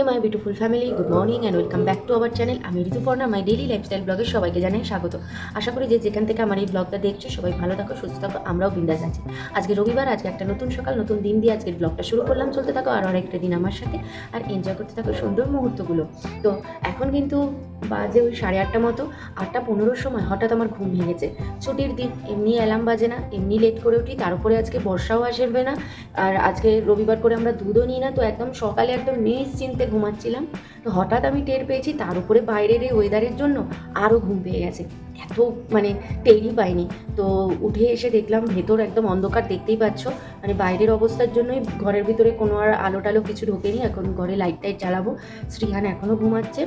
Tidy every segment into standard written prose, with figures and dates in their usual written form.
My beautiful family, good morning and welcome back to our channel. আমি Rituparna, my daily lifestyle ব্লগে সবাইকে জানাই স্বাগত। আশা করি যে যেখান থেকে আমার এই ব্লগটা দেখছো সবাই ভালো থাকো, সুস্থ থাকো, আমরাও বিন্দাস আছি। আজকে রবিবার, আজকে একটা নতুন সকাল, নতুন দিন দিয়ে আজকের ব্লগটা শুরু করলাম। চলতে থাকো আরও আরেকটা দিন আমার সাথে, আর এনজয় করতে থাকো সুন্দর মুহূর্তগুলো। তো এখন কিন্তু বাজে ওই 8:30 মতো, 8:15 সময় হঠাৎ আমার ঘুম ভেঙেছে। ছুটির দিন, এমনি অ্যালার্ম বাজে না, এমনি লেট করে উঠি, তার উপরে আজকে বর্ষাও আসবে না, আর আজকে রবিবার করে আমরা দুধও নিই না, তো একদম সকালে একদম নিশ্চিন্তে ঘুমাচ্ছিলাম। তো হঠাৎ আমি টের পেয়েছি, তার উপরে বাইরের এই ওয়েদারের জন্য আরও ঘুম পেয়ে গেছে। এত মানে টেরই পাইনি। তো উঠে এসে দেখলাম ভেতর একদম অন্ধকার, দেখতেই পাচ্ছ। মানে বাইরের অবস্থার জন্যই ঘরের ভিতরে কোনো আর আলো টালো কিছু ঢোকেনি। এখন ঘরে লাইট টাইট জ্বালাবো। শ্রীহান এখনও ঘুমাচ্ছে,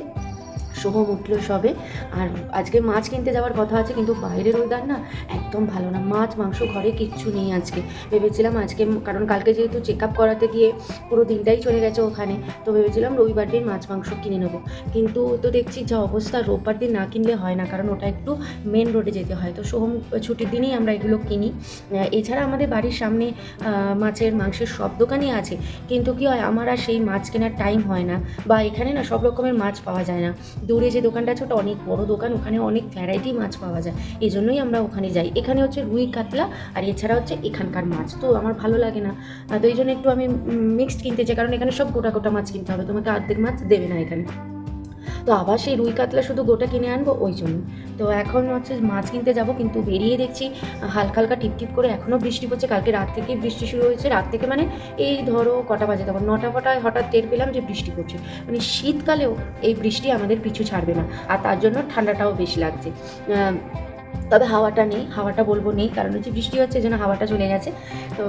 সোহম উঠলো সবে। আর আজকে মাছ কিনতে যাওয়ার কথা আছে, কিন্তু বাইরের ওয়েদার না একদম ভালো না। মাছ মাংস ঘরে কিচ্ছু নেই আজকে। ভেবেছিলাম আজকে, কারণ কালকে যেহেতু চেক আপ করাতে গিয়ে পুরো দিনটাই চলে গেছে ওখানে, তো ভেবেছিলাম রবিবার দিন মাছ মাংস কিনে নেবো। কিন্তু তো দেখছি যা অবস্থা, রোববার দিন না কিনলে হয় না, কারণ ওটা একটু মেন রোডে যেতে হয়। তো সোহম ছুটির দিনেই আমরা এগুলো কিনি। এছাড়া আমাদের বাড়ির সামনে মাছের মাংসের সব দোকানই আছে, কিন্তু কী হয়, আমার আর সেই মাছ কেনার টাইম হয় না, বা এখানে না সব রকমের মাছ পাওয়া যায় না। দূরে যে দোকানটা আছে ওটা অনেক বড় দোকান, ওখানে অনেক ভ্যারাইটি মাছ পাওয়া যায়, এই জন্যই আমরা ওখানে যাই। এখানে হচ্ছে রুই কাতলা, আর এছাড়া হচ্ছে এখানকার মাছ, তো আমার ভালো লাগে না। তো এই জন্য একটু আমি মিক্সড কিনতে চাই, কারণ এখানে সব গোটা গোটা মাছ কিনতে হবে, তোমাকে অর্ধেক মাছ দেবে না এখানে। তো আবার সেই রুই কাতলা শুধু গোটা কিনে আনবো, ওই জন্য। তো এখন হচ্ছে মাছ কিনতে যাব, কিন্তু বেরিয়ে দেখছি হালকা হালকা টিপটিপ করে এখনও বৃষ্টি পড়ছে। কালকে রাত থেকেই বৃষ্টি শুরু হয়েছে, রাত থেকে মানে এই ধরো কটা বাজে, তখন 9টা ফটায় হঠাৎ টের পেলাম যে বৃষ্টি পড়ছে। মানে শীতকালেও এই বৃষ্টি আমাদের পিছু ছাড়বে না, আর তার জন্য ঠান্ডাটাও বেশি লাগছে। তবে হাওয়াটা নেই, হাওয়াটা বলবো নেই, কারণ হচ্ছে বৃষ্টি হচ্ছে, এই জন্য হাওয়াটা চলে গেছে। তো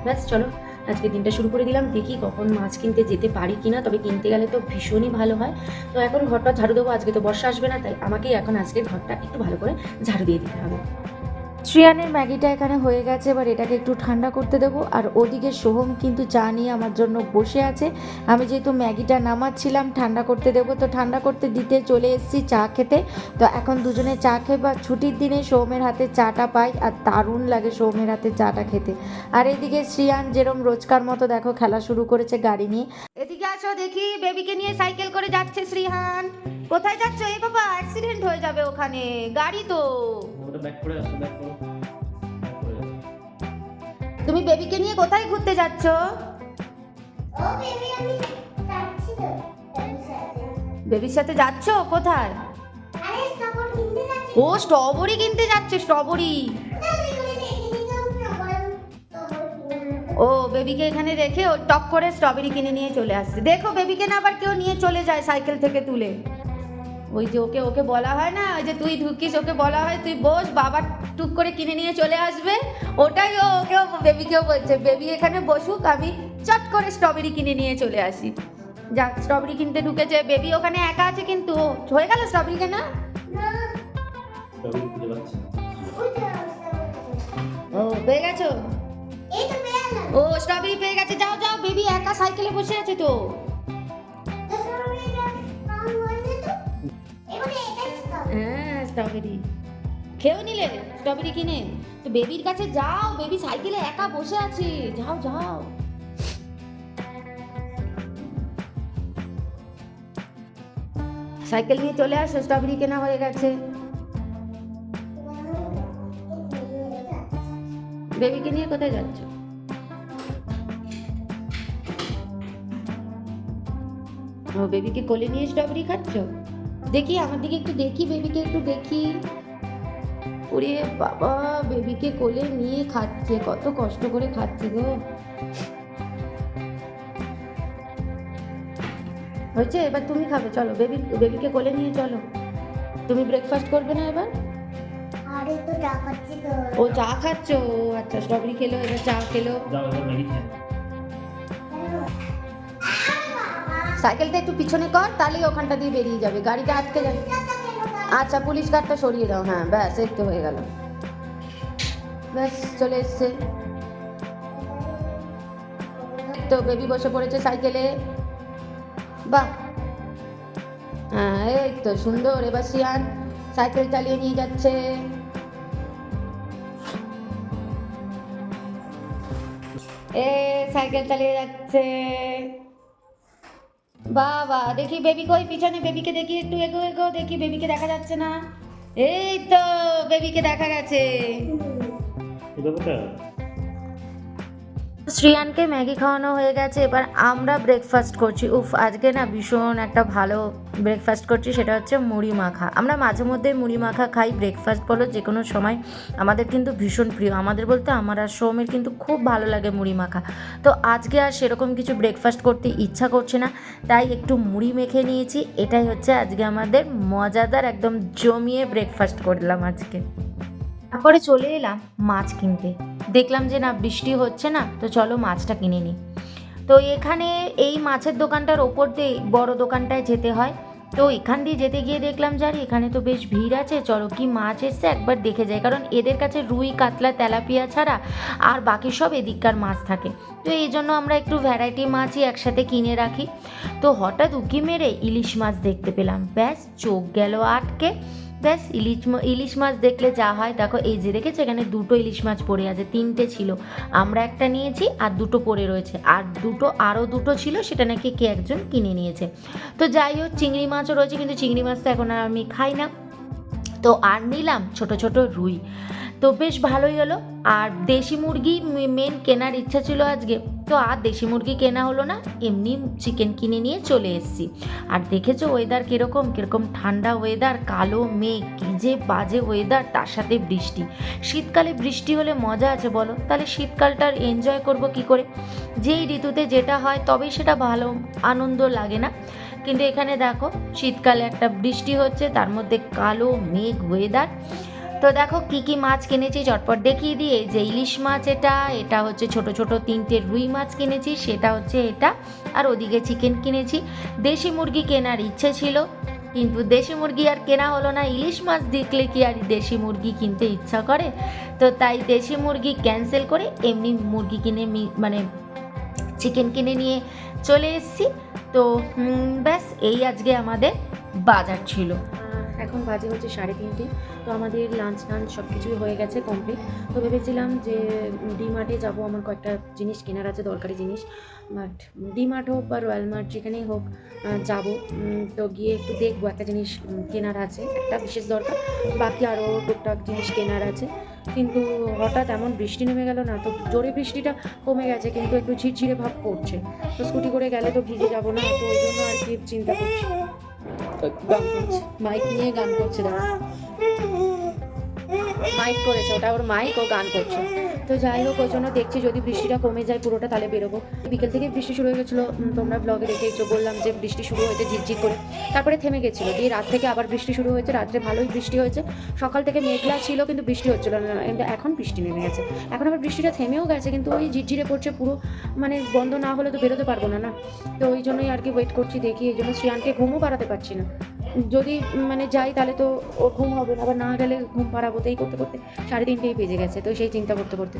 ব্যাস চলো, আজকে দিনটা শুরু করে দিলাম। দেখি কখন মাছ কিনতে যেতে পারি কিনা, তবে কিনতে গেলে তো ভীষণই ভালো হয়। তো এখন ঘরটা ঝাড়ু দেবো, আজকে তো বর্ষা আসবে না, তাই আমাকেই এখন আজকের ঘরটা একটু ভালো করে ঝাড়ু দিয়ে দিতে হবে। শ্রিয়ানের ম্যাগিটা এখানে হয়ে গেছে, এবার এটাকে একটু ঠান্ডা করতে দেবো। আর ওদিকে সোহম কিন্তু চা নিয়ে আমার জন্য বসে আছে। আমি যেহেতু ম্যাগিটা নামাচ্ছিলাম ঠান্ডা করতে দেবো, তো ঠান্ডা করতে দিতে চলে এসেছি চা খেতে। তো এখন দুজনে চা খেয়ে, বা ছুটির দিনে সোহমের হাতে চাটা পাই, আর দারুণ লাগে সোহমের হাতে চাটা খেতে। আর এদিকে শ্রিয়ান যেরম রোজকার মতো দেখো খেলা শুরু করেছে গাড়ি নিয়ে। এদিকে আসো দেখি, বেবিকে নিয়ে সাইকেল করে যাচ্ছে শ্রিয়ান। কোথায় যাচ্ছ? এই বাবা, অ্যাক্সিডেন্ট হয়ে যাবে ওখানে, গাড়ি তো। তুমি বেবিকে নিয়ে কোথায় ঘুরতে যাচ্ছ? বেবির সাথে যাচ্ছ? কোথায়? ও স্ট্রবেরি কিনতে যাচ্ছে, স্ট্রবেরি। ও বেবিকে এখানে রেখে ও টক করে স্ট্রবেরি কিনে নিয়ে চলে আসছে। দেখো বেবিকে না আবার কেউ নিয়ে চলে যায় সাইকেল থেকে তুলে। ওই যে ওকে ওকে বলা হয় না, ওই যে তুই ঢুকিস, ওকে বলা হয় তুই বস, বাবা টুক করে কিনে নিয়ে চলে আসবে। ওটাই ও ওকেও বেবিকেও বলছে, বেবি এখানে বসুক, আমি চট করে স্ট্রবেরি কিনে নিয়ে চলে আসি। যাক, স্ট্রবেরি কিনতে ঢুকেছে। বেবি ওখানে একা আছে, কিন্তু হয়ে গেল স্ট্রবেরি কেনা? ও পেয়ে গেছো? ও স্ট্রবেরি পেয়ে গেছে, যাও যাও, বেবি একা সাইকেলে বসে আছে তো। হ্যাঁ স্ট্রবেরি খেয়েও নিলে, স্ট্রবেরি কিনে। তো বেবির কাছে যাও, বেবি সাইকেলে একা বসে আছে, যাও যাও। সাইকেল নিয়ে চলে আসো, স্ট্রবেরি কেনা হয়ে গেছে। বেবিকে নিয়ে কোথায় যাচ্ছ? ও বেবিকে কোলে নিয়ে স্ট্রবেরি খাচ্ছ? দেখি আমার দিকে একটু দেখি, বেবিকে একটু দেখি। ওরে বাবা, বেবিকে কোলে নিয়ে খাচ্ছে, কত কষ্ট করে খাচ্ছে গো। হয়েছে, এবার তুমি খাবে, চলো বেবিকে কোলে নিয়ে চলো। তুমি ব্রেকফাস্ট করবে না এবার? ও চা খাচ্ছ, আচ্ছা স্ট্রবেরি খেলো, এবার চা খেলো। সাইকেলটা একটু পিছনে কর, তাহলেই ওখানটা দিয়ে বেরিয়ে যাবে, গাড়িটা আটকে যাবে। আচ্ছা পুলিশ গার্ডটা সরিয়ে দাও, হ্যাঁ ব্যাস এই তো হয়ে গেল, ব্যাস চলে এসছে। তো বেবি বসে পড়েছে সাইকেলে, বাহ, হ্যাঁ এই তো সুন্দর। এবার শিয়ান সাইকেল চালিয়ে নিয়ে যাচ্ছে। সাইকেল চালিয়ে যাচ্ছে। বাবা, দেখি বেবি কই, পিছনে বেবিকে দেখি, একটু এগো এগো, দেখি বেবিকে দেখা যাচ্ছে না। এই তো বেবিকে দেখা গেছে। শ্রিয়ানকে ম্যাগি খাওয়ানো হয়ে গেছে, এবার আমরা ব্রেকফাস্ট করছি। উফ, আজকে না ভীষণ একটা ভালো ব্রেকফাস্ট করছি, সেটা হচ্ছে মুড়ি মাখা। আমরা মাঝে মধ্যে মুড়ি মাখা খাই, ব্রেকফাস্ট বলো যে কোনো সময় আমাদের কিন্তু ভীষণ প্রিয়। আমাদের বলতে আমার আর সৌমের কিন্তু খুব ভালো লাগে মুড়ি মাখা। তো আজকে আর সেরকম কিছু ব্রেকফাস্ট করতে ইচ্ছা করছে না, তাই একটু মুড়ি মেখে নিয়েছি। এটাই হচ্ছে আজকে আমাদের মজাদার একদম জমিয়ে ব্রেকফাস্ট করলাম আজকে। তারপরে চলে এলাম মাছ কিনতে। দেখলাম যে না বৃষ্টি হচ্ছে না, তো চলো মাছটা কিনে নিই। তো এখানে এই মাছের দোকানটার ওপর দিয়ে বড় দোকানটায় যেতে হয়। তো এখান দিয়ে যেতে গিয়ে দেখলাম যে এখানে তো বেশ ভিড় আছে, চলো কি মাছ এসছে একবার দেখে যাই, কারণ এদের কাছে রুই কাতলা তেলাপিয়া ছাড়া আর বাকি সব এদিককার মাছ থাকে। তো এই জন্য আমরা একটু ভ্যারাইটি মাছই একসাথে কিনে রাখি। তো হঠাৎ উকি মেরে ইলিশ মাছ দেখতে পেলাম, ব্যাস চোখ গেল আটকে। ব্যাস ইলিশ মাছ দেখলে যা হয়, দেখো এই যে দেখেছো এখানে দুটো ইলিশ মাছ পড়ে আছে, তিনটে ছিল, আমরা একটা নিয়েছি আর দুটো পড়ে রয়েছে, আর আরও দুটো ছিল, সেটা নাকি কে একজন কিনে নিয়েছে। তো যাই হোক, চিংড়ি মাছও রয়েছে, কিন্তু চিংড়ি মাছ তো এখন আর আমি খাই না। তো আর নিলাম ছোট ছোট রুই, তো বেশ ভালোই হলো। আর দেশি মুরগি মেন কেনার ইচ্ছা ছিল আজকে, তো আর দেশি মুরগি কেনা হলো না, এমনি চিকেন কিনে নিয়ে চলে এসেছি। আর দেখেছো ওয়েদার কীরকম কীরকম ঠান্ডা ওয়েদার, কালো মেঘ, কী যে বাজে ওয়েদার, তার সাথে বৃষ্টি। শীতকালে বৃষ্টি হলে মজা আছে বলো, তাহলে শীতকালটার এনজয় করব কি করে? যেই ঋতুতে যেটা হয় তবেই সেটা ভালো আনন্দ লাগে না, কিন্তু এখানে দেখো শীতকালে একটা বৃষ্টি হচ্ছে, তার মধ্যে কালো মেঘ ওয়েদার। তো দেখো কি কি মাছ কিনেছি চটপট দেখিয়ে দিয়ে, যে ইলিশ মাছ এটা হচ্ছে ছোট ছোট তিনটে রুই মাছ কিনেছি, সেটা হচ্ছে এটা, আর ওদিকে চিকেন কিনেছি। দেশি মুরগি কেনার ইচ্ছে ছিল, কিন্তু দেশি মুরগি আর কেনা হলো না। ইলিশ মাছ দেখলে কি আর দেশি মুরগি কিনতে ইচ্ছা করে? তো তাই দেশি মুরগি ক্যান্সেল করে এমনি মুরগি কিনে মানে চিকেন কিনে নিয়ে চলে এসেছি। তো ব্যাস এই আজকে আমাদের বাজার ছিল। এখন বাজে হচ্ছে 3:30, তো আমাদের লাঞ্চ সব কিছুই হয়ে গেছে কমপ্লিট। তো ভেবেছিলাম যে ডিমার্টে যাব, আমার কয়েকটা জিনিস কেনার আছে, দরকারি জিনিস। বাট ডিমার্ট হোক বা রয়্যাল মার্ট যেখানেই হোক যাব, তো গিয়ে একটু দেখবো, একটা জিনিস কেনার আছে, একটা বিশেষ দরকার, বাকি আরও টুকটাক জিনিস কেনার আছে। কিন্তু হঠাৎ এমন বৃষ্টি নেমে গেল না, তো জোরে বৃষ্টিটা কমে গেছে, কিন্তু একটু ঝিরঝিরে ভাব পড়ছে। তো স্কুটি করে গেলে তো ভিজে যাব না, তো ওই জন্য আর কি চিন্তা করছি। গান করছে, মাইক নিয়ে গান করছে, দাঁড়া, মাইক করেছে, ওটা ওর মাইক, ও গান করছে। তো যাই হোক, ওই জন্য দেখছি যদি বৃষ্টিটা কমে যায় পুরোটা, তাহলে বেরোবো। বিকেল থেকে বৃষ্টি শুরু হয়ে গেছিলো, তোমরা ব্লগে দেখেছো, বললাম যে বৃষ্টি শুরু হয়েছে ঝিরঝির করে, তারপরে থেমে গেছিলো, দিয়ে রাত থেকে আবার বৃষ্টি শুরু হয়েছে। রাত্রে ভালোই বৃষ্টি হয়েছে, সকাল থেকে মেঘলা ছিল কিন্তু বৃষ্টি হচ্ছিলো না, কিন্তু এখন বৃষ্টি নেমে গেছে। এখন আবার বৃষ্টিটা থেমেও গেছে, কিন্তু ওই ঝিরঝিরে পড়ছে পুরো, মানে বন্ধ না হলে তো বেরোতে পারবো না। তো ওই জন্যই আর কি ওয়েট করছি, দেখি। এই জন্য শ্রিয়ানকে ঘুমও পাড়াতে পারছি না, যদি মানে যাই তাহলে তো ওর ঘুম হবে না, আবার না গেলে ঘুম পাড়াবো, তো এই করতে করতে 3:30 বেজে গেছে। তো সেই চিন্তা করতে করতে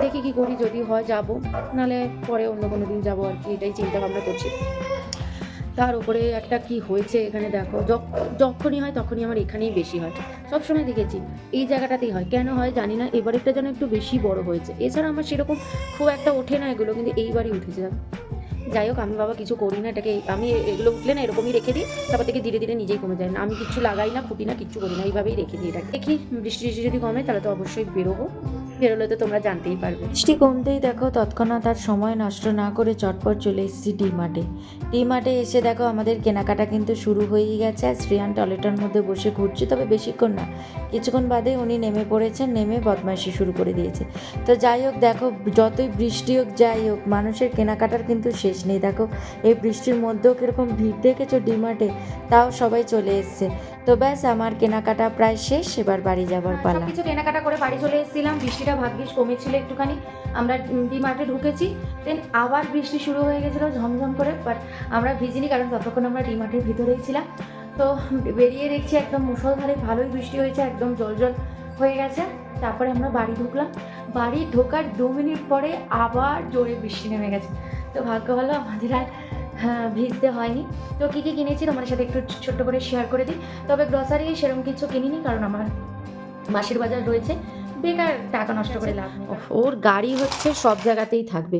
দেখি কী করি, যদি হয় যাবো, নাহলে পরে অন্য কোনো দিন যাবো আর কি, এটাই চিন্তা ভাবনা করছি। তার উপরে একটা কি হয়েছে এখানে দেখো, যখনই হয় তখনই আমার এখানেই বেশি হয়, সবসময় দেখেছি এই জায়গাটাতেই হয়, কেন হয় জানি না, এবারেরটা যেন একটু বেশি বড় হয়েছে। এছাড়া আমার সেরকম খুব একটা ওঠে না এগুলো, কিন্তু এইবারই উঠেছে। যাই হোক, আমি বাবা কিছু করি না, এটাকে আমি এগুলো উঠলে না এরকমই রেখে দিই, তারপর থেকে ধীরে ধীরে নিজেই কমে যায় না, আমি কিচ্ছু লাগাই না, খুঁটি না, কিচ্ছু করি না, এইভাবেই রেখে দিই এটাকে। দেখি বৃষ্টি যদি কমে তাহলে তো অবশ্যই বেরোবো, বেরোলে তো তোমরা জানতেই পারবে। বৃষ্টি কমতেই দেখো তৎক্ষণাৎ আর সময় নষ্ট না করে চটপট চলে এসেছি ডিমার্টে এসে দেখো আমাদের কেনাকাটা কিন্তু শুরু হয়েই গেছে। আর শ্রিয়ান টয়লেটের মধ্যে বসে ঘুরছে, তবে বেশিক্ষণ না, কিছুক্ষণ বাদে উনি নেমে পড়েছেন, নেমে বদমাইশি শুরু করে দিয়েছে। তো যাই হোক, দেখো যতই বৃষ্টি হোক যাই হোক, মানুষের কেনাকাটার কিন্তু শেষ নেই। দেখো এই বৃষ্টির মধ্যেও কীরকম ভিড় দেখেছো ডিমার্টে, তাও সবাই চলে এসছে। তো ব্যাস আমার কেনাকাটা প্রায় শেষ, এবার বাড়ি যাবার পালা। কিছু কেনাকাটা করে বাড়ি চলে এসেছিলাম, বৃষ্টিটা ভাগ্যিস কমেছিল একটুখানি, আমরা ডিমার্টে ঢুকেছি, দেন আবার বৃষ্টি শুরু হয়ে গেছিলো ঝমঝম করে, বাট আমরা ভিজিনি, কারণ ততক্ষণ আমরা ডিমার্টের ভিতরেই ছিলাম। তো বেরিয়ে দেখছি একদম মুষলধারে ভালোই বৃষ্টি হয়েছে, একদম জল হয়ে গেছে। তারপরে আমরা বাড়ি ঢুকলাম, বাড়ি ঢোকার 2 মিনিট পরে আবার জোরে বৃষ্টি নেমে গেছে। তো ভাগ্য ভালো আমাদের আর ভিজতে হয়নি। তো কী কী কিনেছি তোমার সাথে একটু ছোট্ট করে শেয়ার করে দিই। তবে গ্রসারি সেরকম কিছু কিনিনি, কারণ আমার মাসির বাজার রয়েছে, বেকার টাকা নষ্ট করে লাভ নেই। ওর গাড়ি হচ্ছে সব জায়গাতেই থাকবে,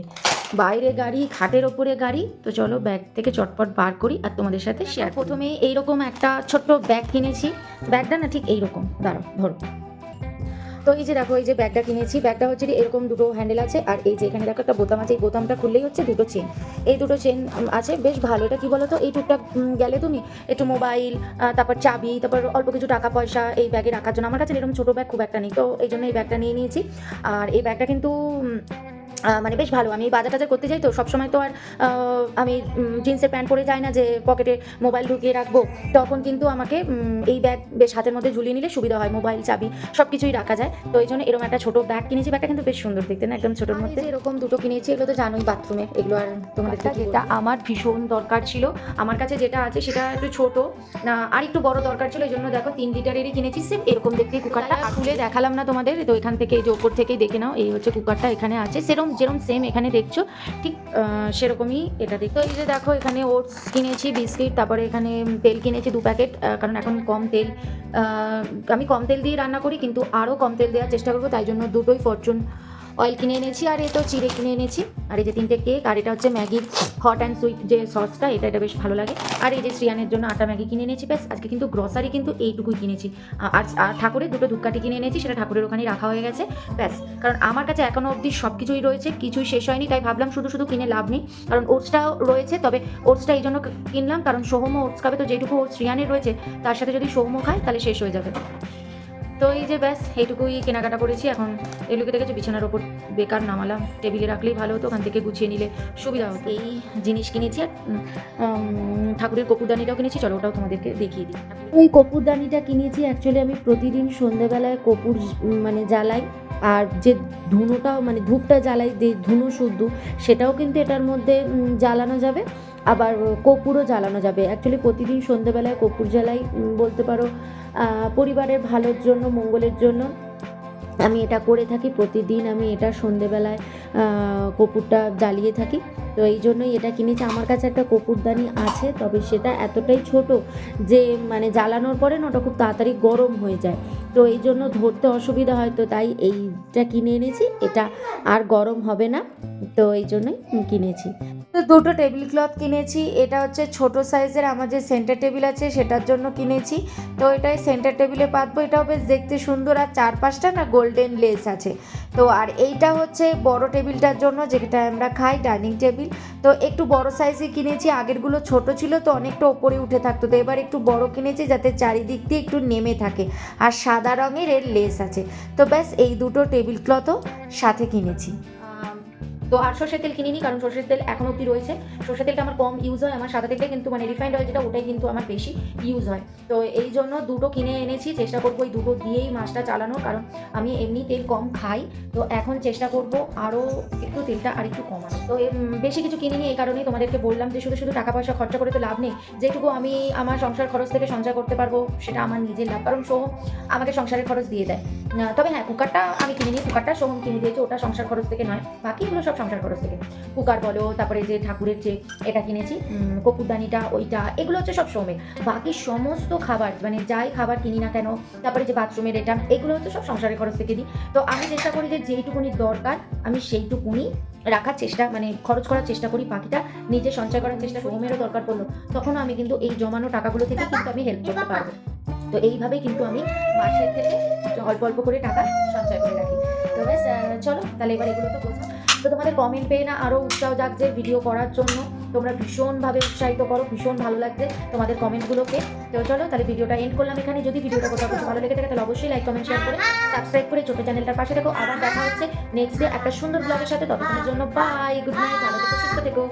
বাইরে গাড়ি, খাটের ওপরে গাড়ি। তো চলো ব্যাগ থেকে চটপট বার করি আর তোমাদের সাথে শেয়ার। প্রথমে এইরকম একটা ছোট্ট ব্যাগ কিনেছি, ব্যাগটা না ঠিক এইরকম, দাঁড়াও ধরো। তো এই যে দেখো, এই যে ব্যাগটা কিনেছি, ব্যাগটা হচ্ছে এরকম দুটো হ্যান্ডেল আছে, আর এই যে এখানে দেখো একটা বোতাম আছে, এই বোতামটা খুললেই হচ্ছে দুটো চেন, এই দুটো চেন আছে, বেশ ভালো। এটা কি বলো তো, এই টুকটাক গেলে তুমি একটু মোবাইল, তারপর চাবি, তারপর অল্প কিছু টাকা পয়সা এই ব্যাগে রাখার জন্য। আমার কাছে এরকম ছোটো ব্যাগ খুব একটা নেই, তো এই জন্য এই ব্যাগটা নিয়ে নিয়েছি। আর এই ব্যাগটা কিন্তু মানে বেশ ভালো। আমি বাজার টাজার করতে যাই তো সবসময়, তো আর আমি জিন্সের প্যান্ট পরে যাই না যে পকেটে মোবাইল ঢুকিয়ে রাখবো, তখন কিন্তু আমাকে এই ব্যাগ বেশ হাতের মধ্যে ঝুলিয়ে নিলে সুবিধা হয়, মোবাইল চাবি সব কিছুই রাখা যায়। তো এই জন্য এরকম একটা ছোটো ব্যাগ কিনেছি। ব্যাগটা কিন্তু বেশ সুন্দর দেখতে না, একদম ছোটোর মধ্যে। এরকম দুটো কিনেছি, এগুলো তো জানোই বাথরুমে, এগুলো আর তোমাদের যেটা আমার ভীষণ দরকার ছিল, আমার কাছে যেটা আছে সেটা একটু ছোটো, আর একটু বড় দরকার ছিল, এই জন্য দেখো 3 লিটারেরই কিনেছি। সেম এরকম দেখতে কুকারটা খুলে দেখালাম না তোমাদের, তো এখান থেকে এই যে ওপর থেকেই দেখে নাও, এই হচ্ছে কুকারটা এখানে আছে, যেরকম সেম এখানে দেখছো ঠিক সেরকমই এটা দেখতে। তো এই যে দেখো এখানে ওটস কিনেছি, বিস্কিট, তারপরে এখানে তেল কিনেছি 2 প্যাকেট, কারণ এখন কম তেল, আমি কম তেল দিয়ে রান্না করি, কিন্তু আরও কম তেল দেওয়ার চেষ্টা করবো, তাই জন্য দুটোই ফরচুন অয়েল কিনে এনেছি। আর এই তো চিড়ে কিনে এনেছি, আর এই যে 3টে কেক, আর এটা হচ্ছে ম্যাগির হট অ্যান্ড সুইট যে সসটা, এটা বেশ ভালো লাগে। আর এই যে শ্রিয়ানের জন্য আটা ম্যাগি কিনে এনেছি। ব্যাস আজকে কিন্তু গ্রসারি কিন্তু এইটুকুই কিনেছি। আর ঠাকুরের 2টো ধূপকাঠি কিনে এনেছি, সেটা ঠাকুরের ওখানেই রাখা হয়ে গেছে। ব্যাস, কারণ আমার কাছে এখনও অবধি সব কিছুই রয়েছে, কিছুই শেষ হয়নি, তাই ভাবলাম শুধু কিনে লাভ নেই। কারণ ওটসটাও রয়েছে, তবে ওটসটা এই জন্য কিনলাম কারণ সোহমও ওটস খাবে, তো যেটুকু ওটস শ্রিয়ানের রয়েছে তার সাথে যদি সোহমও খায় তাহলে শেষ হয়ে যাবে। তো এই যে ব্যাস এইটুকুই কেনাকাটা করেছি। এখন এগুলোকে দেখেছি বিছানার ওপর বেকার নামালাম, টেবিলে রাখলেই ভালো হতো, ওখান থেকে গুছিয়ে নিলে সুবিধা হতো। এই জিনিস কিনেছি, আর ঠাকুরের কপুরদানিটাও কিনেছি, চলো ওটাও তোমাদেরকে দেখিয়ে দিই। ওই কপুরদানিটা কিনেছি অ্যাকচুয়ালি আমি প্রতিদিন সন্ধ্যেবেলায় কপুর মানে জ্বালাই, আর যে ধুনোটাও মানে ধূপটা জ্বালাই, ধুনো শুদ্ধ, সেটাও কিন্তু এটার মধ্যে জ্বালানো যাবে, আবার কর্পূরও জ্বালানো যাবে। অ্যাকচুয়ালি প্রতিদিন সন্ধ্যেবেলায় কর্পূর জ্বালাই, বলতে পারো পরিবারের ভালোর জন্য, মঙ্গলের জন্য আমি এটা করে থাকি। প্রতিদিন আমি এটা সন্ধ্যেবেলায় কর্পূরটা জ্বালিয়ে থাকি, তো এই জন্যই এটা কিনেছি। আমার কাছে একটা কর্পূরদানি আছে, তবে সেটা এতটাই ছোট যে মানে জ্বালানোর পরে না ওটা খুব তাড়াতাড়ি গরম হয়ে যায়, তো এই জন্য ধরতে অসুবিধা হয়, তো তাই এইটা কিনে এনেছি। এটা আর গরম হবে না, তো এই জন্যই কিনেছি। তো 2টো টেবিল ক্লথ কিনেছি, এটা হচ্ছে ছোট সাইজের, আমার যে সেন্টার টেবিল আছে সেটার জন্য কিনেছি। তো এটাই সেন্টার টেবিলে পাতবো, এটাও বেশ দেখতে সুন্দর, আর 4-5টা না গোল্ডেন লেস আছে। তো আর এইটা হচ্ছে বড় টেবিলটার জন্য, যেটা আমরা খাই, ডাইনিং টেবিল। তো একটু বড় সাইজে কিনেছি, আগেরগুলো ছোট ছিল তো অনেকটা ওপরে উঠে থাকতো, তো এবার একটু বড় কিনেছি যাতে চারিদিক দিয়ে একটু নেমে থাকে, আর সাদা রঙের এর লেস আছে। তো ব্যাস এই 2টো টেবিল ক্লথও সাথে কিনেছি। তো আর সর্ষের তেল কিনিনি, কারণ সর্ষের তেল এখন অবধি রয়েছে, সর্ষের তেলটা আমার কম ইউজ হয়, আমার সাদা তেলটা কিন্তু মানে রিফাইন্ড অয়েল যেটা, ওটাই কিন্তু আমার বেশি ইউজ হয়। তো এই জন্য 2টো কিনে এনেছি, চেষ্টা করবো এই 2টো দিয়েই মাছটা চালানোর, কারণ আমি এমনি তেল কম খাই, তো এখন চেষ্টা করব আরও একটু তেলটা আর একটু কমানো। তো বেশি কিছু কিনিনি, এই কারণেই তোমাদেরকে বললাম যে শুধু টাকা পয়সা খরচা করে তো লাভ নেই, যেটুকু আমি আমার সংসার খরচ থেকে সঞ্চয় করতে পারবো সেটা আমার নিজের লাভ, কারণ সোহম আমাকে সংসারের খরচ দিয়ে দেয়। তবে হ্যাঁ, কুকারটা আমি কিনিনি, কুকারটা সোহম কিনে দিয়েছে, ওটা সংসার খরচ থেকে নয়, বাকিগুলো সব সংসার খরচ থেকে। কুকার বলো, তারপরে যে ঠাকুরের যে এটা কিনেছি কপুরদানিটা, ওইটা, এগুলো হচ্ছে সব সোমের। বাকি সমস্ত খাবার মানে যাই খাবার কিনি না কেন, তারপরে যে বাথরুমের এটা, এগুলো হচ্ছে সব সংসারের খরচ থেকে দিই। তো আমি চেষ্টা করি যে যেইটুকুনি দরকার আমি সেইটুকুনি রাখার চেষ্টা, মানে খরচ করার চেষ্টা করি, বাকিটা নিজে সঞ্চয় করার চেষ্টা করি। সোমেরও দরকার পড়লো তখনও আমি কিন্তু এই জমানো টাকাগুলো থেকে কিন্তু আমি হেল্প করতে পারবো। তো এইভাবেই কিন্তু আমি মাসের থেকে অল্প অল্প করে টাকা সঞ্চয় করে রাখি। তো ব্যাস, চলো তাহলে এবার এগুলো তো বলছো। তো তোমাদের কমেন্ট পেয়ে না আরও উৎসাহ জাগছে ভিডিও করার জন্য, তোমরা ভীষণভাবে উৎসাহিত করো, ভীষণ ভালো লাগছে তোমাদের কমেন্টগুলোকে। তো চলো তাহলে ভিডিওটা এন্ড করলাম এখানে। যদি ভিডিওটা কোথাও কিছু ভালো লেগে থাকে তাহলে অবশ্যই লাইক, কমেন্ট, শেয়ার করে সাবস্ক্রাইব করে ছোটো চ্যানেলটার পাশে থেকো। আবার দেখা হচ্ছে নেক্সট ডে একটা সুন্দর ব্লগের সাথে, ততক্ষণের জন্য বাই, গুড নাইট, ভালো থেকো, সুস্থ থেকো।